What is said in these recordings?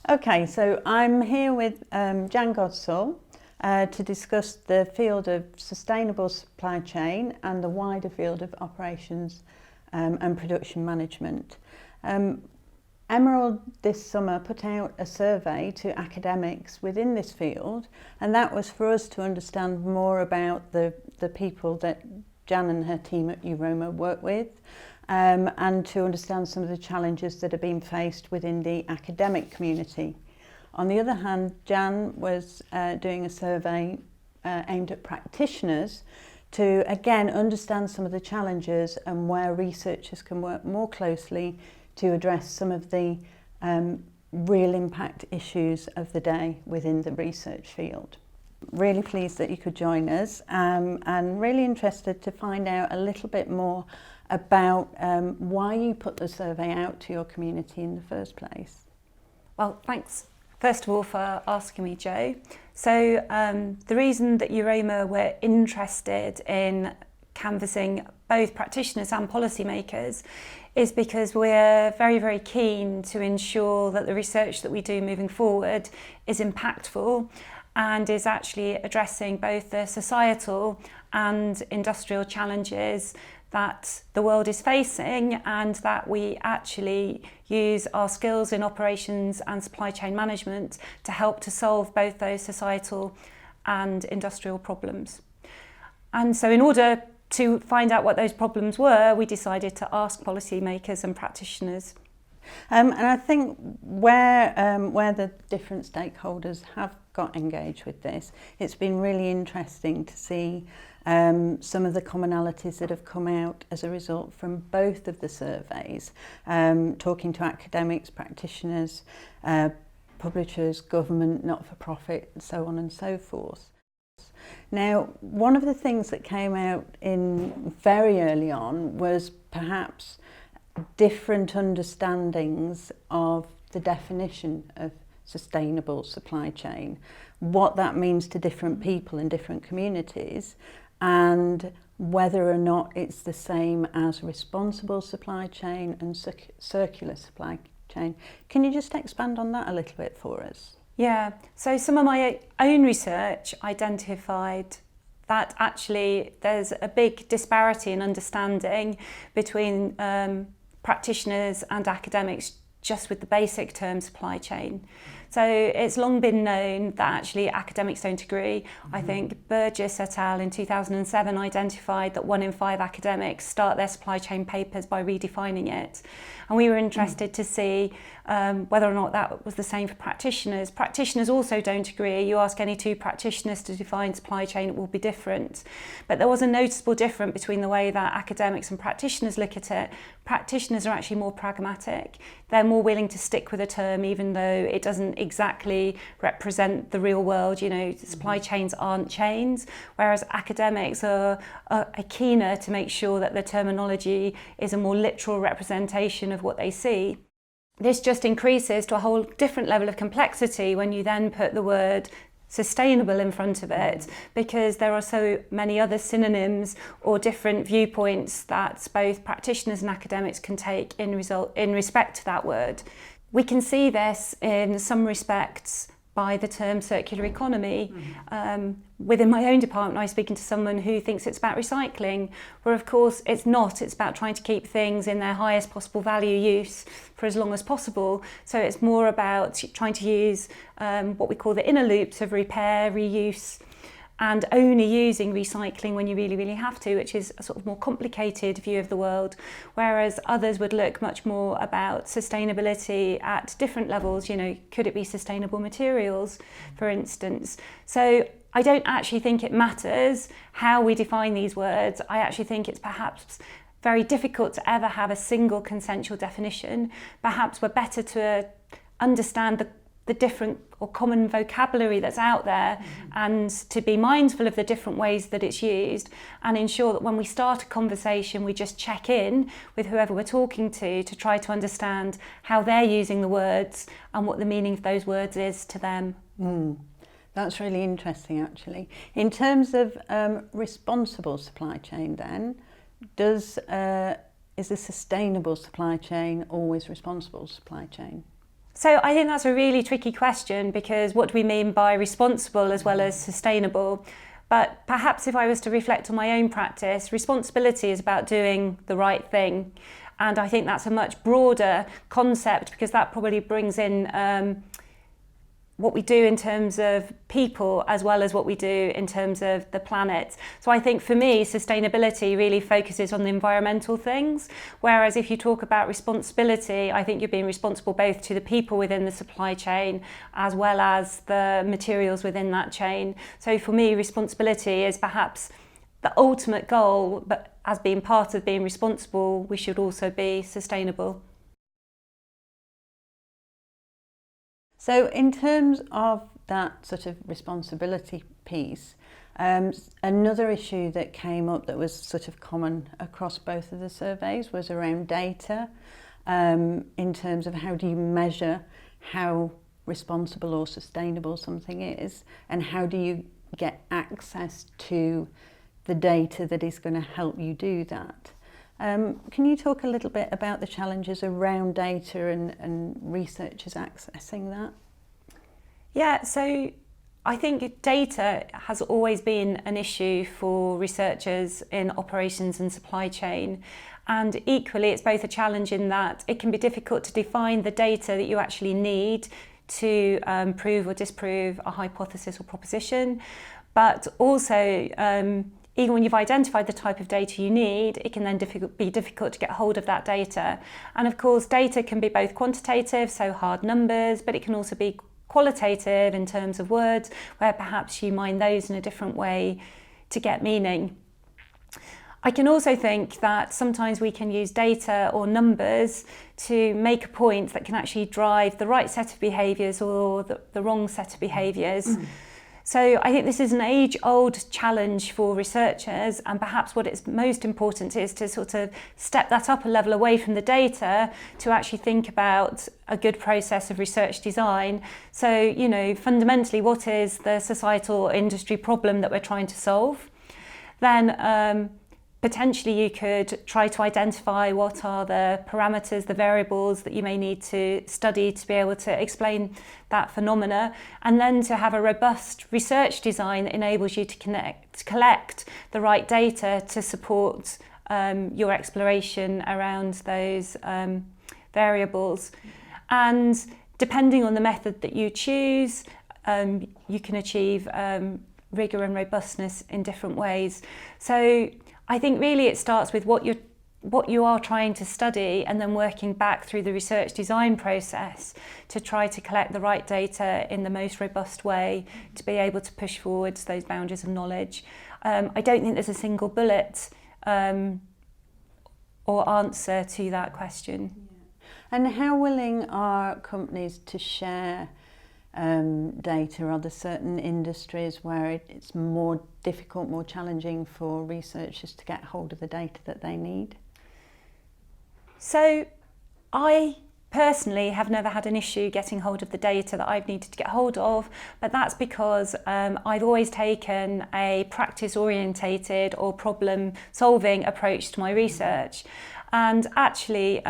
Okay, so I'm here with Jan Godsell to discuss the field of sustainable supply chain and the wider field of operations and production management. Emerald this summer put out a survey to academics within this field, and that was for us to understand more about the people that Jan and her team at EurOMA work with, and to understand some of the challenges that are being faced within the academic community. On the other hand, Jan was doing a survey aimed at practitioners to again understand some of the challenges and where researchers can work more closely to address some of the real impact issues of the day within the research field. Really pleased that you could join us, and really interested to find out a little bit more about why you put the survey out to your community in the first place. Well, thanks first of all for asking me, Jo. So the reason that EurOMA were interested in canvassing both practitioners and policymakers is because we're very, very keen to ensure that the research that we do moving forward is impactful and is actually addressing both the societal and industrial challenges that the world is facing, and that we actually use our skills in operations and supply chain management to help to solve both those societal and industrial problems. And so in order to find out what those problems were, we decided to ask policymakers and practitioners. And I think where the different stakeholders have got engaged with this, it's been really interesting to see some of the commonalities that have come out as a result from both of the surveys, talking to academics, practitioners, publishers, government, not-for-profit, and so on and so forth. Now, one of the things that came out in very early on was perhaps different understandings of the definition of sustainable supply chain, what that means to different people in different communities, and whether or not it's the same as responsible supply chain and circular supply chain. Can you just expand on that a little bit for us? Yeah, so some of my own research identified that actually there's a big disparity in understanding between practitioners and academics just with the basic term supply chain. So it's long been known that actually academics don't agree. I think Burgess et al. In 2007 identified that 1 in 5 academics start their supply chain papers by redefining it. And we were interested to see whether or not that was the same for practitioners. Practitioners also don't agree. You ask any 2 practitioners to define supply chain, it will be different. But there was a noticeable difference between the way that academics and practitioners look at it. Practitioners are actually more pragmatic. They're more willing to stick with a term even though it doesn't exactly represent the real world. You know, supply chains aren't chains, whereas academics are keener to make sure that the terminology is a more literal representation of what they see. This just increases to a whole different level of complexity when you then put the word sustainable in front of it, because there are so many other synonyms or different viewpoints that both practitioners and academics can take in respect to that word. We can see this in some respects by the term circular economy. Within my own department, I was speaking to someone who thinks it's about recycling, where of course it's not. It's about trying to keep things in their highest possible value use for as long as possible. So it's more about trying to use what we call the inner loops of repair, reuse, and only using recycling when you really, really have to, which is a sort of more complicated view of the world, whereas others would look much more about sustainability at different levels. You know, could it be sustainable materials, for instance? So I don't actually think it matters how we define these words. I actually think it's perhaps very difficult to ever have a single consensual definition. Perhaps we're better to understand the different or common vocabulary that's out there, and to be mindful of the different ways that it's used, and ensure that when we start a conversation we just check in with whoever we're talking to try to understand how they're using the words and what the meaning of those words is to them. That's really interesting, actually. In terms of responsible supply chain then, is a sustainable supply chain always responsible supply chain? So I think that's a really tricky question, because what do we mean by responsible as well as sustainable? But perhaps if I was to reflect on my own practice, responsibility is about doing the right thing. And I think that's a much broader concept, because that probably brings in what we do in terms of people as well as what we do in terms of the planet. So I think for me, sustainability really focuses on the environmental things, whereas if you talk about responsibility, I think you're being responsible both to the people within the supply chain as well as the materials within that chain. So for me, responsibility is perhaps the ultimate goal, but as being part of being responsible, we should also be sustainable. So in terms of that sort of responsibility piece, another issue that came up that was sort of common across both of the surveys was around data, in terms of how do you measure how responsible or sustainable something is, and how do you get access to the data that is going to help you do that. Can you talk a little bit about the challenges around data and researchers accessing that? Yeah, so I think data has always been an issue for researchers in operations and supply chain. And equally, it's both a challenge in that it can be difficult to define the data that you actually need to prove or disprove a hypothesis or proposition. But also, even when you've identified the type of data you need, it can then be difficult to get hold of that data. And of course, data can be both quantitative, so hard numbers, but it can also be qualitative in terms of words, where perhaps you mine those in a different way to get meaning. I can also think that sometimes we can use data or numbers to make a point that can actually drive the right set of behaviours or the wrong set of behaviours. So I think this is an age-old challenge for researchers, and perhaps what is most important is to sort of step that up a level away from the data to actually think about a good process of research design. So, you know, fundamentally, what is the societal industry problem that we're trying to solve? Then potentially you could try to identify what are the parameters, the variables that you may need to study to be able to explain that phenomena, and then to have a robust research design that enables you to collect the right data to support your exploration around those variables. And depending on the method that you choose, you can achieve rigour and robustness in different ways. So I think really it starts with what you are trying to study, and then working back through the research design process to try to collect the right data in the most robust way to be able to push forwards those boundaries of knowledge. I don't think there's a single bullet or answer to that question. Yeah. And how willing are companies to share data? Are there certain industries where it's more difficult, more challenging for researchers to get hold of the data that they need? So I personally have never had an issue getting hold of the data that I've needed to get hold of, but that's because I've always taken a practice-orientated or problem-solving approach to my research. And actually,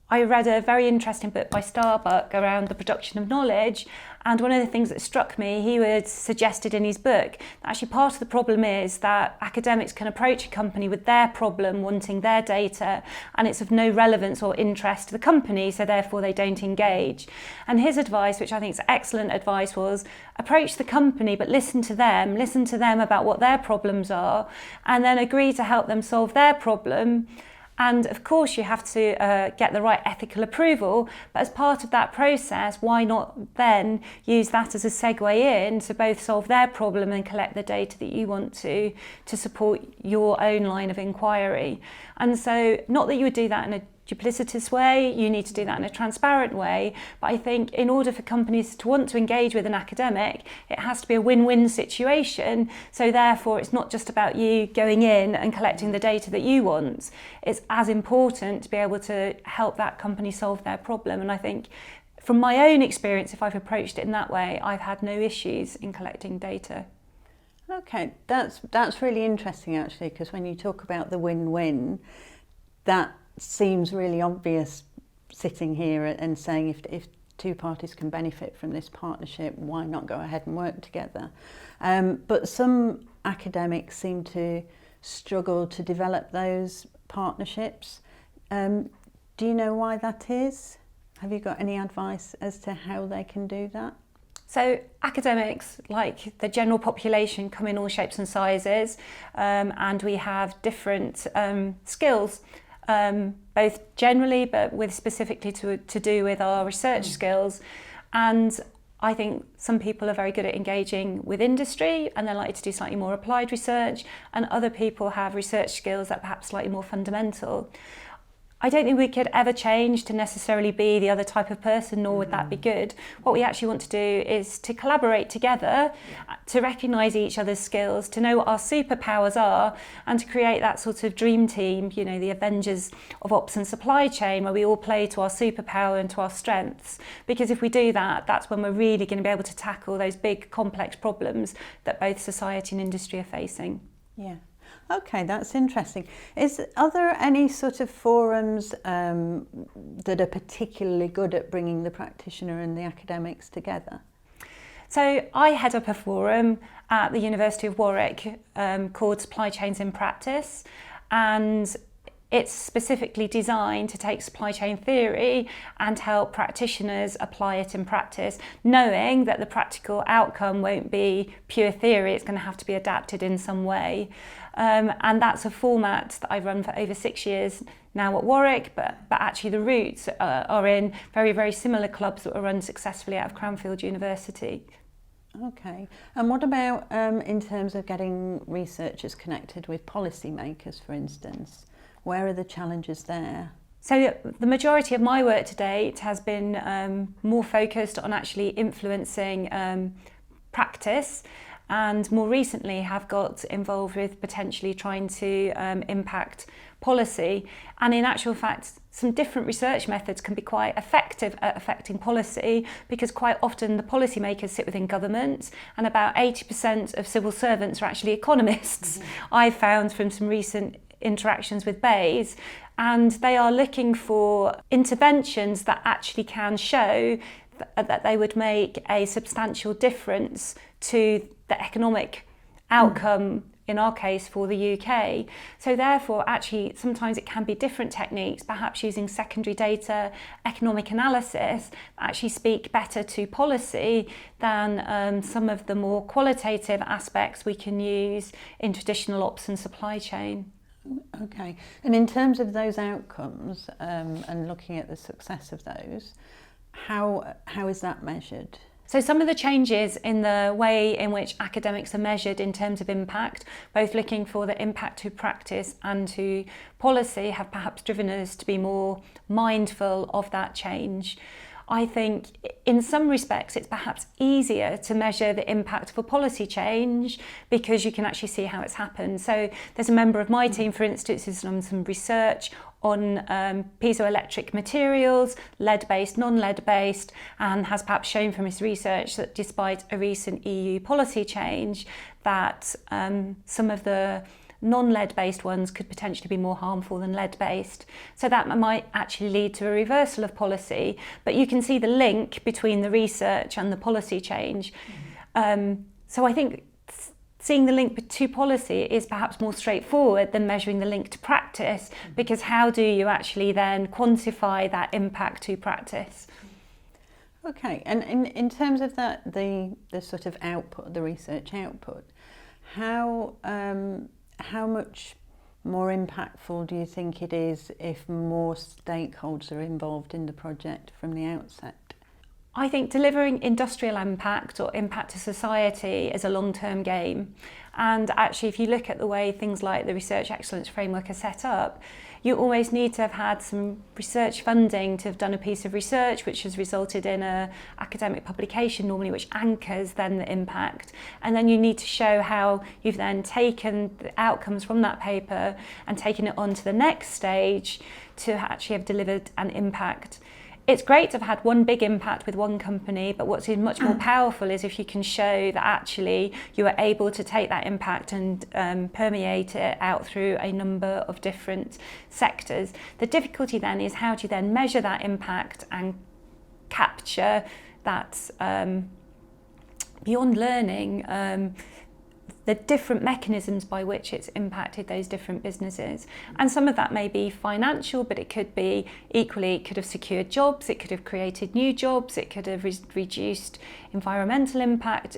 I read a very interesting book by Starbuck around the production of knowledge, and one of the things that struck me, he was suggested in his book that actually part of the problem is that academics can approach a company with their problem, wanting their data, and it's of no relevance or interest to the company, so therefore they don't engage. And his advice, which I think is excellent advice, was approach the company but listen to them about what their problems are, and then agree to help them solve their problem. And of course you have to get the right ethical approval, but as part of that process, why not then use that as a segue in to both solve their problem and collect the data that you want to support your own line of inquiry. And so, not that you would do that in a duplicitous way, you need to do that in a transparent way, but I think in order for companies to want to engage with an academic, it has to be a win-win situation. So therefore it's not just about you going in and collecting the data that you want, it's as important to be able to help that company solve their problem. And I think from my own experience, if I've approached it in that way, I've had no issues in collecting data. Okay, that's really interesting actually, because when you talk about the win-win, that seems really obvious sitting here and saying if two parties can benefit from this partnership, why not go ahead and work together? But some academics seem to struggle to develop those partnerships. Do you know why that is? Have you got any advice as to how they can do that? So academics, like the general population, come in all shapes and sizes, and we have different skills, both generally but with specifically to do with our research skills. And I think some people are very good at engaging with industry and they're likely to do slightly more applied research, and other people have research skills that are perhaps slightly more fundamental. I don't think we could ever change to necessarily be the other type of person, nor would that be good. What we actually want to do is to collaborate together, to recognise each other's skills, to know what our superpowers are, and to create that sort of dream team, you know, the Avengers of ops and supply chain, where we all play to our superpower and to our strengths. Because if we do that, that's when we're really going to be able to tackle those big complex problems that both society and industry are facing. Yeah. Okay, that's interesting. Are there any sort of forums that are particularly good at bringing the practitioner and the academics together? So I head up a forum at the University of Warwick called Supply Chains in Practice, and it's specifically designed to take supply chain theory and help practitioners apply it in practice, knowing that the practical outcome won't be pure theory, it's going to have to be adapted in some way. And that's a format that I've run for over 6 years now at Warwick, but actually the roots are in very, very similar clubs that were run successfully out of Cranfield University. Okay, and what about in terms of getting researchers connected with policymakers, for instance? Where are the challenges there? So the majority of my work to date has been more focused on actually influencing practice, and more recently have got involved with potentially trying to impact policy. And in actual fact, some different research methods can be quite effective at affecting policy, because quite often the policymakers sit within government, and about 80% of civil servants are actually economists. I've found from some recent interactions with BEIS, and they are looking for interventions that actually can show that they would make a substantial difference to the economic outcome, in our case for the UK. So therefore actually sometimes it can be different techniques, perhaps using secondary data, economic analysis, that actually speak better to policy than some of the more qualitative aspects we can use in traditional ops and supply chain. Okay, and in terms of those outcomes and looking at the success of those, how is that measured? So some of the changes in the way in which academics are measured in terms of impact, both looking for the impact to practice and to policy, have perhaps driven us to be more mindful of that change. I think in some respects it's perhaps easier to measure the impact of a policy change because you can actually see how it's happened. So there's a member of my team, for instance, who's done some research on piezoelectric materials, lead-based, non-lead-based, and has perhaps shown from his research that despite a recent EU policy change, that some of the non-lead-based ones could potentially be more harmful than lead-based. So that might actually lead to a reversal of policy, but you can see the link between the research and the policy change. So I think seeing the link to policy is perhaps more straightforward than measuring the link to practice, because how do you actually then quantify that impact to practice? Okay, and in terms of that, the sort of output, the research output, how much more impactful do you think it is if more stakeholders are involved in the project from the outset? I think delivering industrial impact or impact to society is a long-term game. And actually, if you look at the way things like the Research Excellence Framework are set up, you always need to have had some research funding to have done a piece of research which has resulted in an academic publication normally, which anchors then the impact. And then you need to show how you've then taken the outcomes from that paper and taken it on to the next stage to actually have delivered an impact. it's great to have had one big impact with one company, but what's much more powerful is if you can show that actually you are able to take that impact and permeate it out through a number of different sectors. The difficulty then is how do you then measure that impact and capture that beyond learning, the different mechanisms by which it's impacted those different businesses. And some of that may be financial, but it could be equally, it could have secured jobs, it could have created new jobs, it could have reduced environmental impact.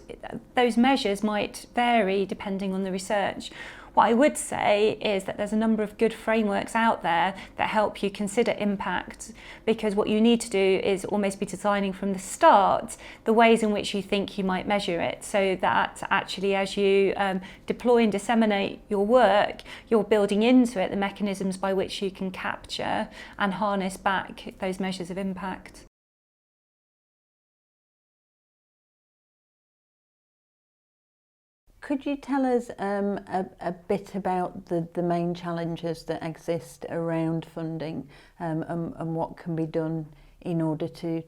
Those measures might vary depending on the research. What I would say is that there's a number of good frameworks out there that help you consider impact, because what you need to do is almost be designing from the start the ways in which you think you might measure it, so that actually as you deploy and disseminate your work, you're building into it the mechanisms by which you can capture and harness back those measures of impact. Could you tell us a bit about the main challenges that exist around funding and what can be done in order to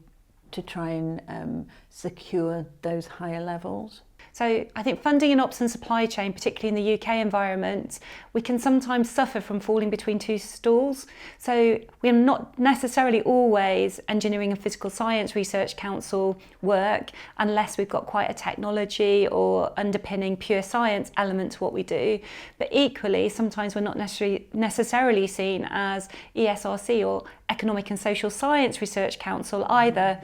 try and secure those higher levels? So I think funding in ops and supply chain, particularly in the UK environment, we can sometimes suffer from falling between two stools. So we're not necessarily always Engineering and Physical Science Research Council work unless we've got quite a technology or underpinning pure science element to what we do. But equally, sometimes we're not necessarily seen as ESRC or Economic and Social Science Research Council either.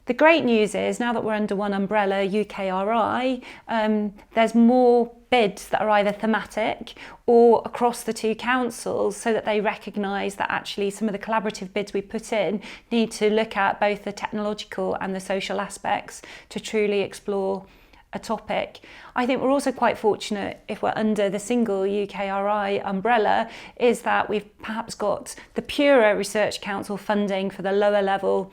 The great news is, now that we're under one umbrella, UKRI, there's more bids that are either thematic or across the two councils, so that they recognise that actually some of the collaborative bids we put in need to look at both the technological and the social aspects to truly explore a topic. I think we're also quite fortunate, if we're under the single UKRI umbrella, is that we've perhaps got the purer Research Council funding for the lower level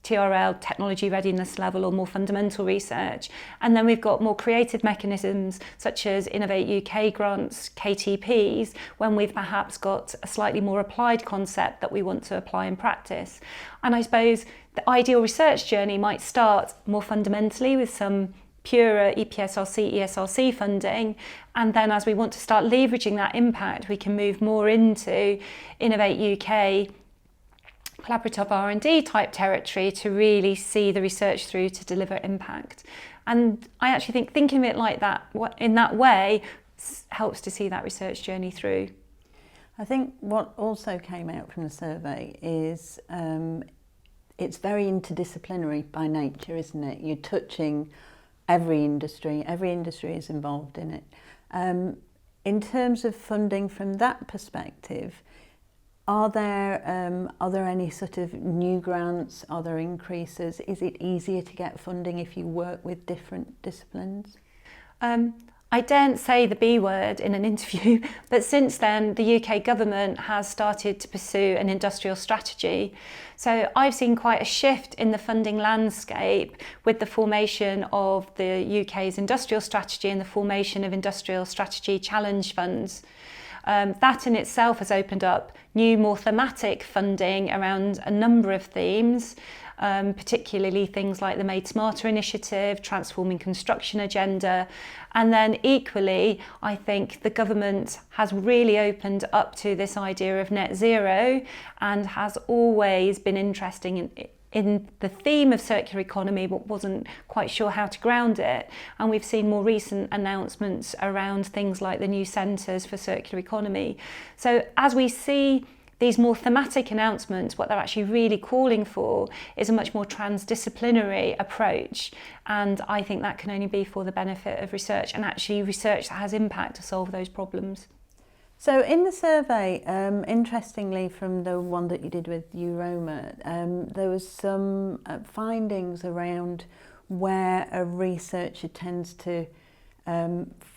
TRL, technology readiness level, or more fundamental research. And then we've got more creative mechanisms such as Innovate UK grants, KTPs, when we've perhaps got a slightly more applied concept that we want to apply in practice. And I suppose the ideal research journey might start more fundamentally with some purer EPSRC, ESRC funding, and then as we want to start leveraging that impact, we can move more into Innovate UK, collaborative R&D type territory to really see the research through to deliver impact. And I actually think thinking of it like that, in that way, helps to see that research journey through. I think what also came out from the survey is it's very interdisciplinary by nature, isn't it? You're touching every industry is involved in it. In terms of funding from that perspective, are there any sort of new grants? Are there increases? Is it easier to get funding if you work with different disciplines? I daren't say the B word in an interview, but since then the UK government has started to pursue an industrial strategy. So I've seen quite a shift in the funding landscape with the formation of the UK's industrial strategy and the formation of industrial strategy challenge funds. That in itself has opened up new, more thematic funding around a number of themes, particularly things like the Made Smarter initiative, Transforming Construction agenda. And then equally, I think the government has really opened up to this idea of net zero and has always been interested in the theme of circular economy, but wasn't quite sure how to ground it. And we've seen more recent announcements around things like the new centres for circular economy. So as we see these more thematic announcements, what they're actually really calling for is a much more transdisciplinary approach. And I think that can only be for the benefit of research, and actually research that has impact to solve those problems. So in the survey, interestingly from the one that you did with EurOMA, there was some findings around where a researcher tends to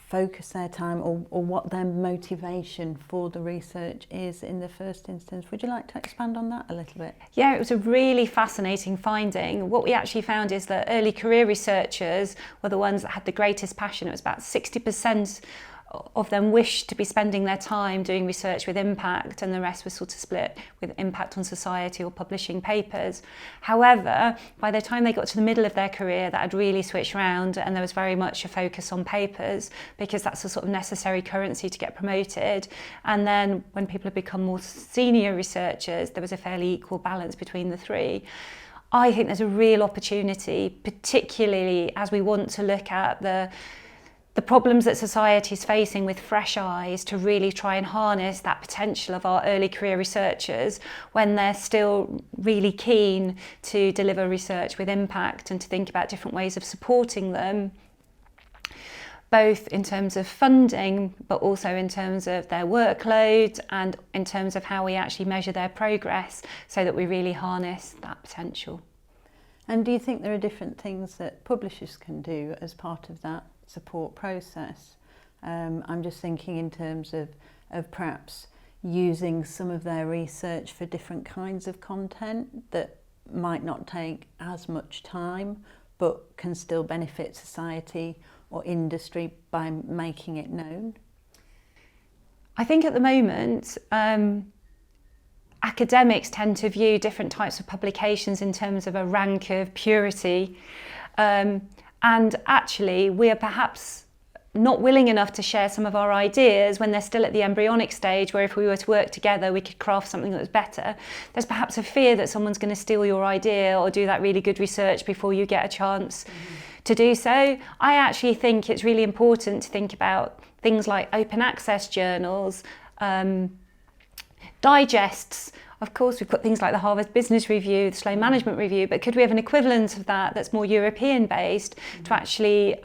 focus their time, or what their motivation for the research is in the first instance. Would you like to expand on that a little bit? Yeah, it was a really fascinating finding. What we actually found is that early career researchers were the ones that had the greatest passion. It was about 60% of them wished to be spending their time doing research with impact, and the rest was sort of split with impact on society or publishing papers. However, by the time they got to the middle of their career, that had really switched around, and there was very much a focus on papers, because that's a sort of necessary currency to get promoted. And then when people have become more senior researchers, there was a fairly equal balance between the three. I think there's a real opportunity, particularly as we want to look at the problems that society is facing with fresh eyes, to really try and harness that potential of our early career researchers when they're still really keen to deliver research with impact, and to think about different ways of supporting them, both in terms of funding, but also in terms of their workload and in terms of how we actually measure their progress, so that we really harness that potential. And do you think there are different things that publishers can do as part of that support process? I'm just thinking in terms of perhaps using some of their research for different kinds of content that might not take as much time but can still benefit society or industry by making it known? I think at the moment, academics tend to view different types of publications in terms of a rank of purity. And actually, we are perhaps not willing enough to share some of our ideas when they're still at the embryonic stage, where if we were to work together, we could craft something that was better. There's perhaps a fear that someone's going to steal your idea or do that really good research before you get a chance to do so. I actually think it's really important to think about things like open access journals, digests. Of course, we've got things like the Harvard Business Review, the Sloan Management Review, but could we have an equivalent of that that's more European based to actually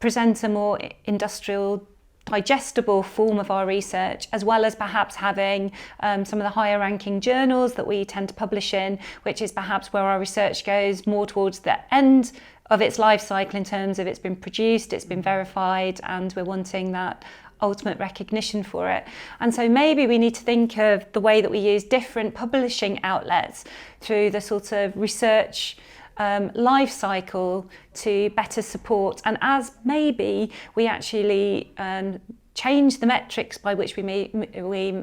present a more industrial, digestible form of our research, as well as perhaps having some of the higher ranking journals that we tend to publish in, which is perhaps where our research goes more towards the end of its life cycle in terms of it's been produced, it's been verified, and we're wanting that ultimate recognition for it. And so maybe we need to think of the way that we use different publishing outlets through the sort of research life cycle to better support, and as maybe we actually change the metrics by which we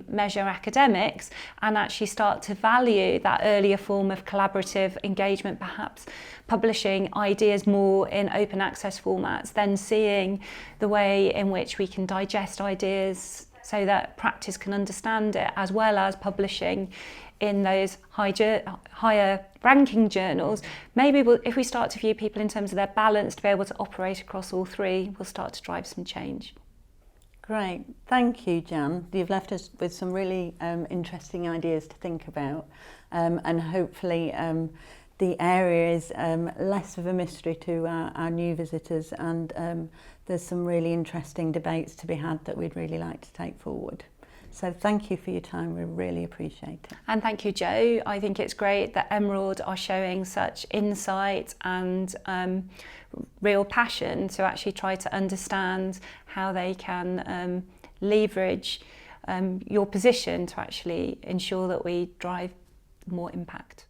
measure academics, and actually start to value that earlier form of collaborative engagement, perhaps publishing ideas more in open access formats, then seeing the way in which we can digest ideas so that practice can understand it, as well as publishing in those higher ranking journals. Maybe if we start to view people in terms of their balance to be able to operate across all three, we'll start to drive some change. Great, thank you, Jan. You've left us with some really interesting ideas to think about, and hopefully the area is less of a mystery to our new visitors, and there's some really interesting debates to be had that we'd really like to take forward. So thank you for your time, we really appreciate it. And thank you, Jo. I think it's great that Emerald are showing such insight and real passion to actually try to understand how they can leverage your position to actually ensure that we drive more impact.